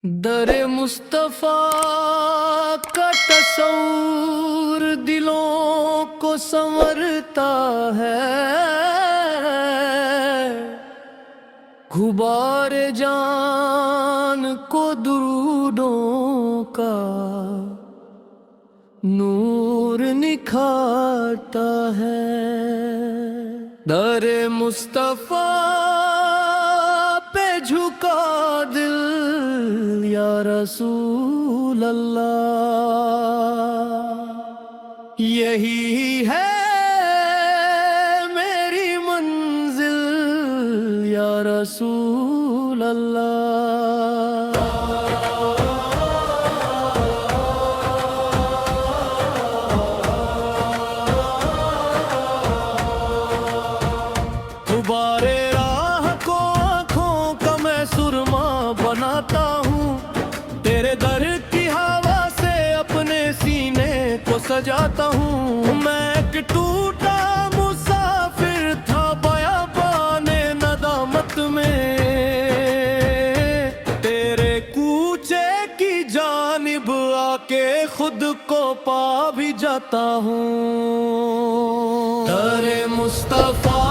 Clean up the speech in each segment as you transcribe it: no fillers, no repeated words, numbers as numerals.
در مصطفیٰ کا تصور دلوں کو سنورتا ہے، غبار جان کو درودوں کا نور نکھارتا ہے۔ در مصطفیٰ پہ جھکا دل یا رسول اللہ، یہی ہے میری منزل یا رسول اللہ۔ غبارے راہ کو آنکھوں کا میں سرما بناتا ہوں، تیرے در کی ہوا سے اپنے سینے کو سجاتا ہوں۔ میں ایک ٹوٹا مسافر تھا بیابان ندامت میں، تیرے کوچے کی جانب آ کے خود کو پا بھی جاتا ہوں۔ در مصطفیٰ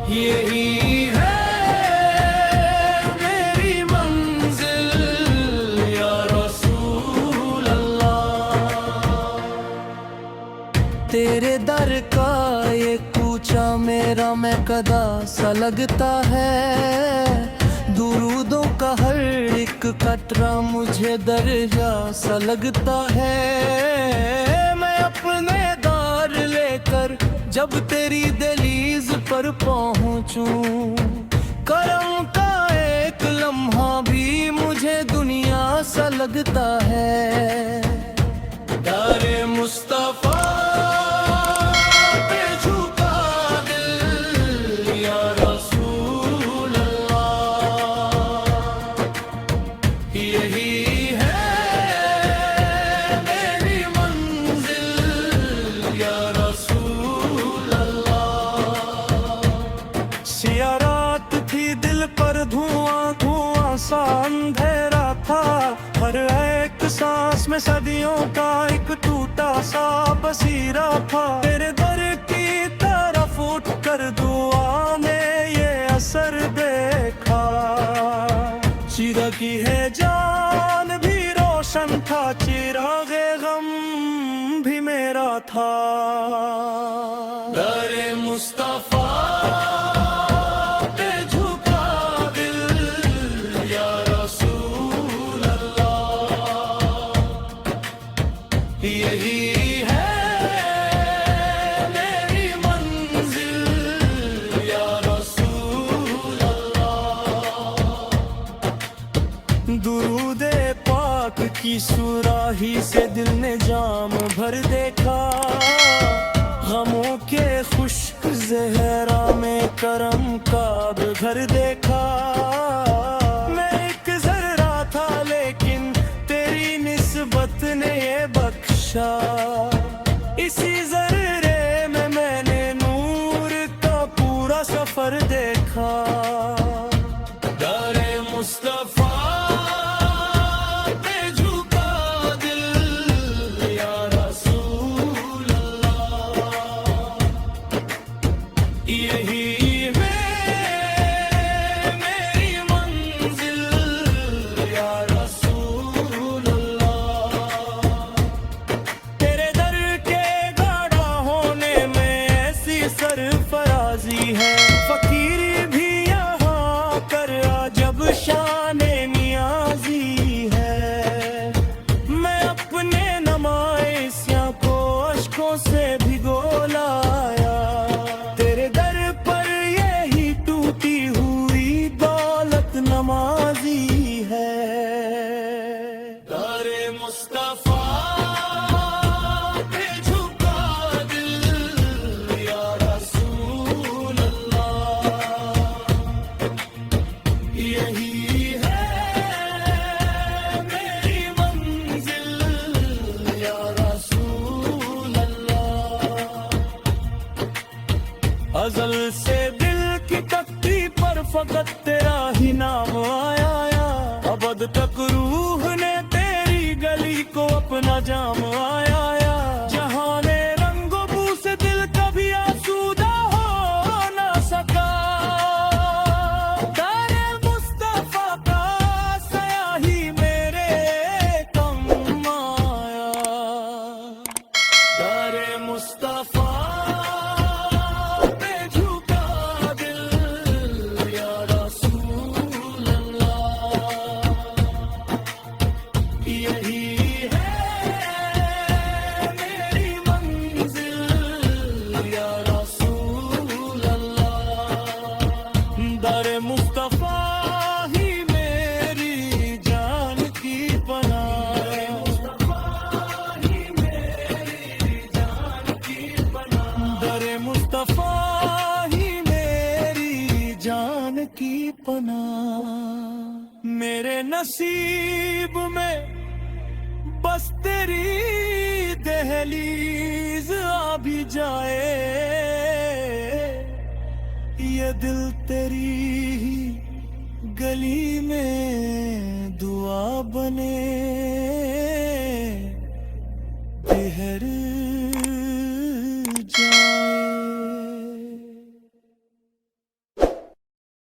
یہی ہے میری منزل یا رسول اللہ۔ تیرے در کا یہ کوچہ میرا مقدا سا لگتا ہے، درودوں کا ہر ایک قطرہ مجھے درجہ سا لگتا ہے۔ میں اپنے دار لے کر جب تیری دہلیز پر پہنچوں، کرم کا ایک لمحہ بھی مجھے دنیا سا لگتا ہے۔ در مصطفیٰ پہ جھکا دل یا رسول اللہ، یہی ہے میری منزل یا رسول اللہ۔ سیاہ رات تھی دل پر دھواں دھواں سا اندھیرا تھا، ہر ایک سانس میں صدیوں کا ایک ٹوٹا سا بصیرہ تھا۔ تیرے در کی طرف اٹھ کر دعا نے یہ اثر دیکھا، چراغ کی ہے جان بھی روشن تھا، چراغ غم بھی میرا تھا۔ در مصطفیٰ پہ جھکا دل یا رسول اللہ، یہی ہے میری منزل یا رسول اللہ۔ درود پاک کی سراہی سے دل نے جام بھر دیکھا، غموں کے خشک زہرا میں کرم کا گھر دیکھا۔ میں ایک ذرہ تھا لیکن تیری نسبت نے یہ بخشا، اسی ذرے میں نے نور کا پورا سفر دیکھا۔ در مصطفیٰ پہ جھکا دل یا رسول اللہ، یہی ہے میری منزل یا رسول اللہ۔ تیرے در کے گاڑا ہونے میں ایسی سرفرازی ہے، فقیری بھی یہاں کر جب شان نیازی ہے۔ میں اپنے نمائشیاں کو اشکوں سے بھگو لایا، تیرے در پر یہی ٹوٹی ہوئی دولت نمازی ہے۔ در مصطفیٰ پہ جھکا دل یا رسول اللہ، یہی ہے میری منزل یا رسول اللہ۔ ازل سے دل کی تختی پر فقط تیرا ہی نام آیا، ابد تک روح نے تیری گلی کو اپنا جام آیا، جہاں نے رنگ و بو سے دل کبھی آسودہ ہو نہ سکا، در مصطفیٰ کا سیاہی میرے کم آیا، در مصطفیٰ پہ جھکا دل یا رسول اللہ، یہی ہے میری منزل یا رسول اللہ، در مصطفیٰ ہی میری جان کی پناہ، در مصطفیٰ ہی میری جان کی پناہ، میرے نصیب میں بس تیری دہلیز آ بھی جائے، یہ دل تیری ہی گلی میں دعا بنے، بہر